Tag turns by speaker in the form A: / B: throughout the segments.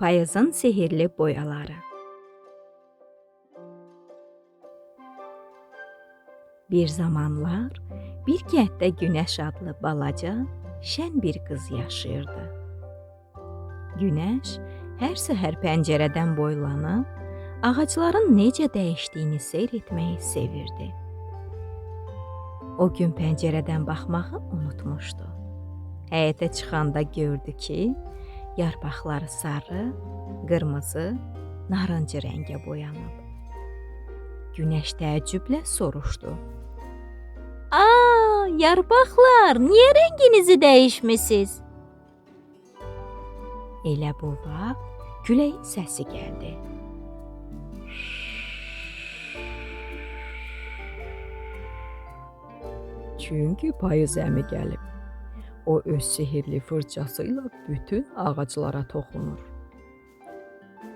A: Payızın sehirli boyaları. Bir zamanlar bir kənddə Günəş adlı balaca, şən bir qız yaşayırdı. Günəş hər səhər pəncərədən boylanıb, ağacların necə dəyişdiyini seyr etməyi sevirdi. O gün pəncərədən baxmağı unutmuşdu. Həyətə çıxanda gördü ki, yarpaqları sarı, qırmızı, narıncı rəngə boyanıb. Günəş təəccüblə soruşdu.
B: Aa, yarpaqlar, niyə rənginizi dəyişmisiniz?
A: Elə bu vaxt küləyin səsi gəldi. Çünki payız əmi gəlib. O öz sehirli fırçası ilə bütün ağaclara toxunur.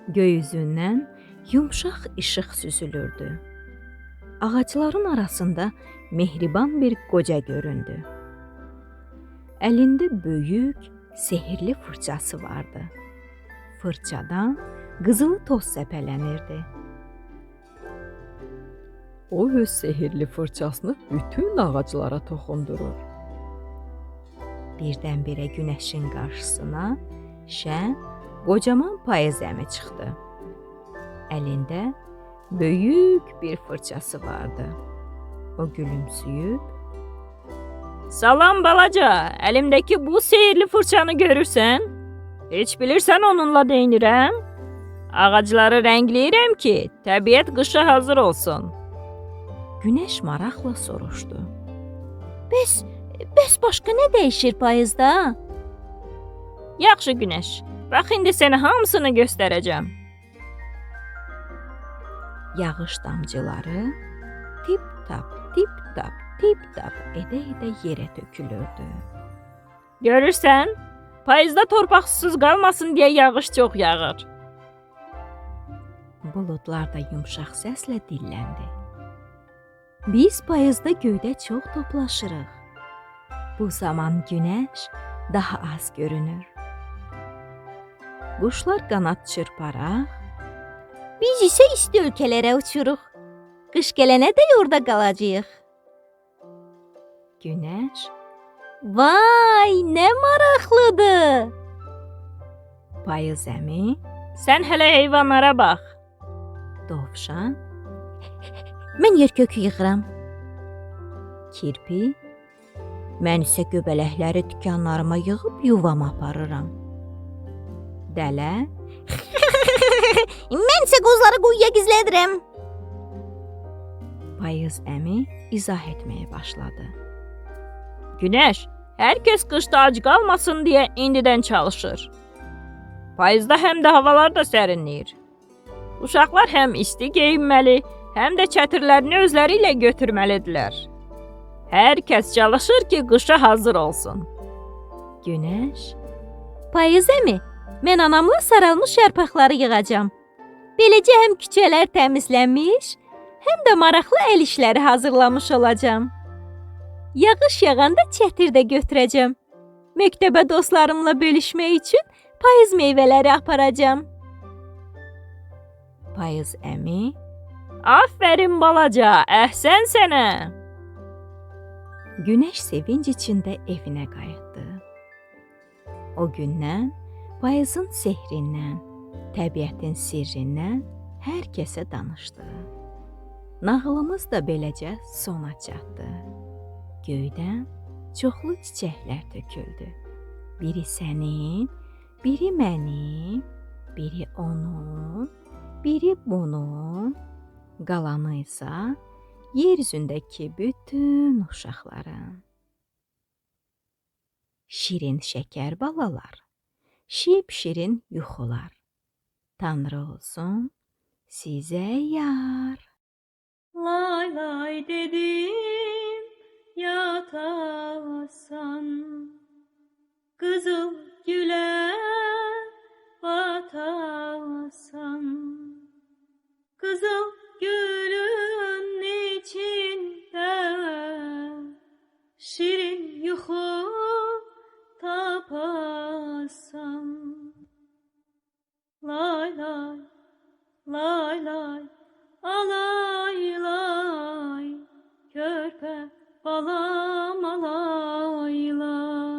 A: Göy üzündən yumşaq işıq süzülürdü. Ağacların arasında mehriban bir qoca göründü. Əlində böyük, sehirli fırçası vardı. Fırçadan qızılı toz səpələnirdi. O öz sehirli fırçasını bütün ağaclara toxundurur. Birdən-birə günəşin qarşısına şən, qocaman payız əmi çıxdı. Əlində böyük bir fırçası vardı. O gülümsüyüb,
B: Salam balaca, əlimdəki bu sehirli fırçanı görürsən? Heç bilirsən onunla deyinirəm? Ağacları rəngləyirəm ki, təbiət qışa hazır olsun.
A: Günəş maraqla soruşdu.
B: Bəs başqa nə dəyişir payızda? Yaxşı Günəş, bax indi sənə hamısını göstərəcəm.
A: Yağış damcıları tip-tap, tip-tap, tip-tap edə-edə yerə tökülürdü.
B: Görürsən? Payızda torpaq susuz qalmasın deyə yağış çox yağır.
A: Buludlar da yumşaq səslə dilləndi. Biz payızda göydə çox toplaşırıq. Bu zaman günəş daha az görünür. Quşlar qanad çırparaq,
B: Biz isə isti ölkələrə uçuruq. Qış gələnə də orada qalacağıq.
A: günəş
B: Vay, nə maraqlıdır.
A: payız əmi,
B: Sən hələ heyvanlara bax.
A: dovşan,
B: Mən yer kökü yığıram.
A: kirpi, mən isə göbələkləri dükanlarıma yığıb yuvama aparıram. Dələ,
B: Mən isə qozları quyuya gizlədirəm.
A: payız əmi izah etməyə başladı.
B: Günəş, hər kəs qışda ac qalmasın deyə indidən çalışır. Payızda həm də havalar da sərinləyir. Uşaqlar həm isti geyinməli, həm də çətirlərini özləri ilə götürməlidirlər. Hər kəs çalışır ki, qışa hazır olsun.
A: Günəş,
B: Payız əmi, mən anamla saralmış yarpaqları yığacam. Beləcə həm küçələr təmizlənmiş, həm də maraqlı əl işləri hazırlamış olacam. Yağış yağanda çətir də götürəcəm. Məktəbə dostlarımla bölüşmək üçün payız meyvələri aparacam.
A: payız əmi,
B: Afərin balaca, əhsən sənə.
A: Günəş sevinc içində evinə qayıtdı. O gündən payızın sehrindən, təbiətin sirrindən hər kəsə danışdı. Nağılımız da beləcə sona çatdı. Göydən çoxlu çiçəklər töküldü. Biri sənin, biri mənim, biri onun, biri bunun, qalanı isə yer üzündəki bütün uşaqların. Şirin şəkər balalar, şip-şirin yuxular. Tanrı olsun sizə yar.
B: Lay lay dedim yatasan, qızıl gülə batasan, qızıl gülün içində şirin yuxu tapasan. Lay lay, lay lay, alay lay, körpə balam alay lay.